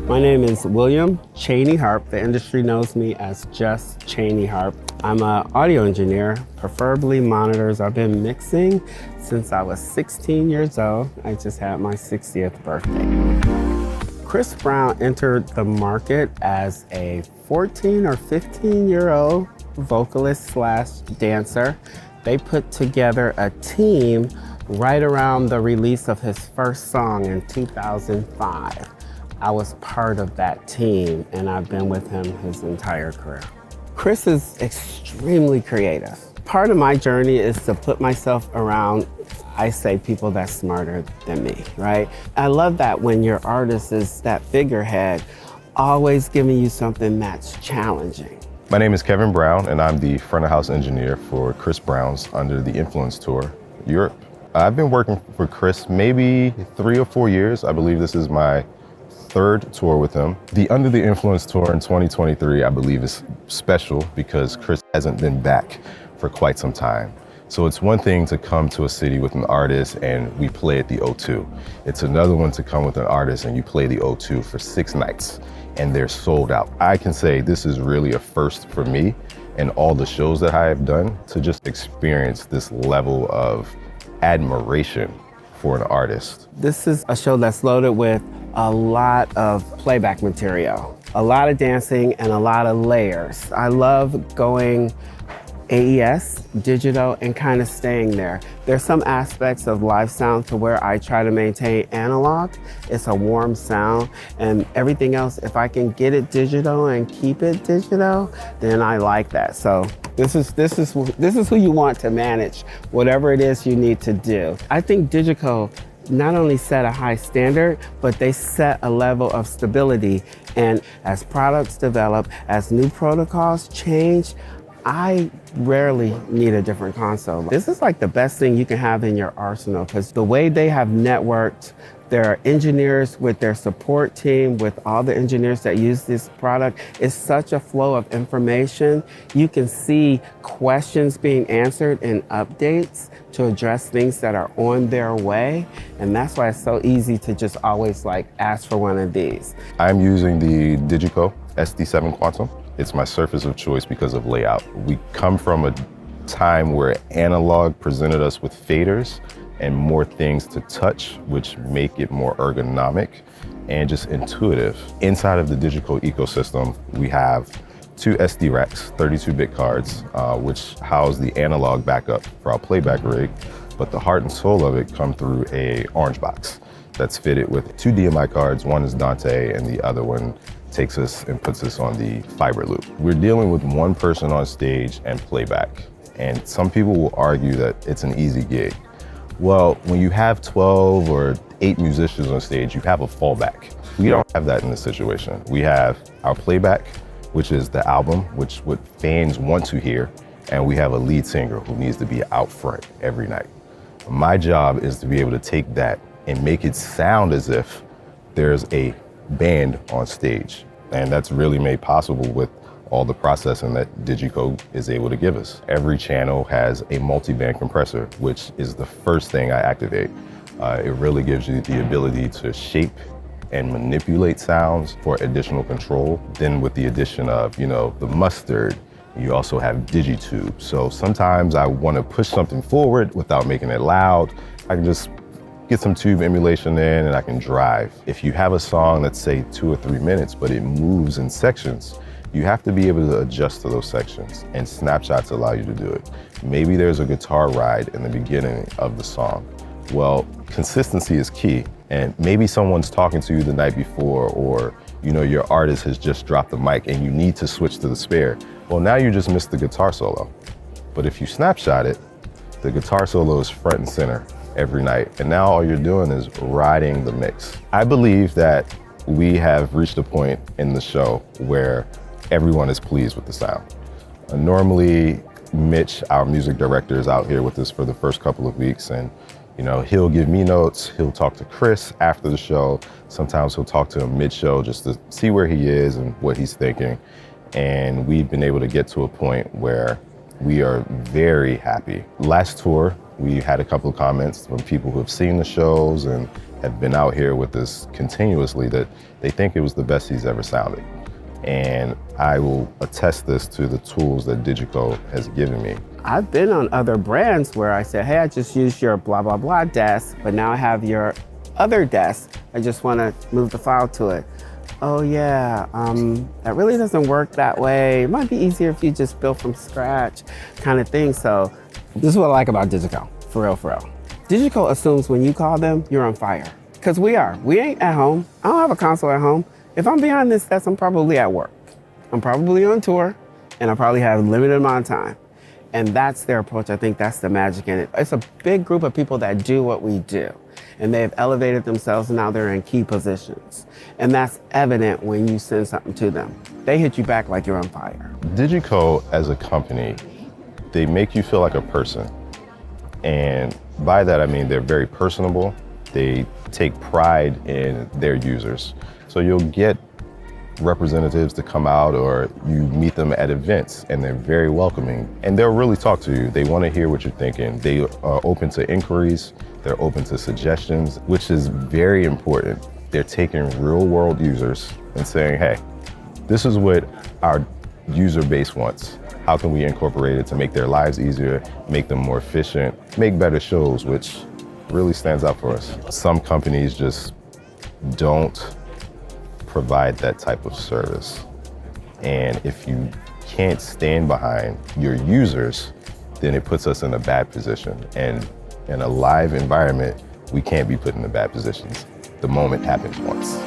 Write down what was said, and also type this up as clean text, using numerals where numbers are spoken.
My name is William Chainey Harpe. The industry knows me as just Chainey Harpe. I'm an audio engineer, preferably monitors. I've been mixing since I was 16 years old. I just had my 60th birthday. Chris Brown entered the market as a 14 or 15-year-old vocalist slash dancer. They put together a team right around the release of his first song in 2005. I was part of that team, and I've been with him his entire career. Chris is extremely creative. Part of my journey is to put myself around, I say, people that's smarter than me, right? I love that when your artist is that figurehead, always giving you something that's challenging. My name is Kevin Brown, and I'm the front of house engineer for Chris Brown's Under the Influence Tour, Europe. I've been working for Chris maybe 3 or 4 years. I believe this is my third tour with him. The Under the Influence Tour in 2023, I believe, is special because Chris hasn't been back for quite some time. So it's one thing to come to a city with an artist and we play at the O2. It's another one to come with an artist and you play the O2 for 6 nights and they're sold out. I can say this is really a first for me and all the shows that I have done to just experience this level of admiration for an artist. This is a show that's loaded with a lot of playback material, a lot of dancing and a lot of layers. I love going AES, digital, and kind of staying there. There's some aspects of live sound to where I try to maintain analog. It's a warm sound, and everything else, if I can get it digital and keep it digital, then I like that. So this is who you want to manage whatever it is you need to do. I think DiGiCo not only set a high standard, but they set a level of stability. And as products develop, as new protocols change, I rarely need a different console. This is like the best thing you can have in your arsenal because the way they have networked their engineers with their support team, with all the engineers that use this product, is such a flow of information. You can see questions being answered in updates to address things that are on their way. And that's why it's so easy to just always ask for one of these. I'm using the DiGiCo SD7 Quantum. It's my surface of choice because of layout. We come from a time where analog presented us with faders and more things to touch, which make it more ergonomic and just intuitive. Inside of the DiGiCo ecosystem, we have 2 SD racks, 32-bit cards, which house the analog backup for our playback rig, but the heart and soul of it come through a orange box that's fitted with 2 DMI cards. One is Dante and the other one takes us and puts us on the fiber loop. We're dealing with one person on stage and playback. And some people will argue that it's an easy gig. Well, when you have 12 or 8 musicians on stage, you have a fallback. We don't have that in this situation. We have our playback, which is the album, which what fans want to hear, and we have a lead singer who needs to be out front every night. My job is to be able to take that and make it sound as if there's a band on stage. And that's really made possible with all the processing that DiGiCo is able to give us. Every channel has a multi-band compressor, which is the first thing I activate. It really gives you the ability to shape and manipulate sounds for additional control. Then with the addition of, the mustard, you also have DigiTube. So sometimes I want to push something forward without making it loud. I can just get some tube emulation in and I can drive. If you have a song that's say 2 or 3 minutes, but it moves in sections, you have to be able to adjust to those sections, and snapshots allow you to do it. Maybe there's a guitar ride in the beginning of the song. Well, consistency is key, and maybe someone's talking to you the night before, or your artist has just dropped the mic and you need to switch to the spare. Well, now you just missed the guitar solo. But if you snapshot it, the guitar solo is front and center every night, and now all you're doing is riding the mix. I believe that we have reached a point in the show where everyone is pleased with the sound. Normally, Mitch, our music director, is out here with us for the first couple of weeks, and he'll give me notes, he'll talk to Chris after the show, sometimes he'll talk to him mid-show just to see where he is and what he's thinking. And we've been able to get to a point where We are very happy. Last tour, we had a couple of comments from people who have seen the shows and have been out here with us continuously that they think it was the best he's ever sounded. And I will attest this to the tools that DiGiCo has given me. I've been on other brands where I said, hey, I just used your blah, blah, blah desk, but now I have your other desk. I just want to move the file to it. Oh yeah, that really doesn't work that way. It might be easier if you just build from scratch kind of thing. So this is what I like about DiGiCo, for real, for real. DiGiCo assumes when you call them, you're on fire. Because we are. We ain't at home. I don't have a console at home. If I'm behind this desk, I'm probably at work. I'm probably on tour, and I probably have a limited amount of time. And that's their approach. I think that's the magic in it. It's a big group of people that do what we do. And they've elevated themselves, and now they're in key positions. And that's evident when you send something to them. They hit you back like you're on fire. DiGiCo as a company, they make you feel like a person. And by that, I mean they're very personable. They take pride in their users. So you'll get representatives to come out, or you meet them at events, and they're very welcoming. And they'll really talk to you. They want to hear what you're thinking. They are open to inquiries. They're open to suggestions, which is very important. They're taking real world users and saying, hey, this is what our user base wants. How can we incorporate it to make their lives easier, make them more efficient, make better shows, which really stands out for us. Some companies just don't provide that type of service. And if you can't stand behind your users, then it puts us in a bad position. And in a live environment, we can't be put in the bad positions. The moment happens once.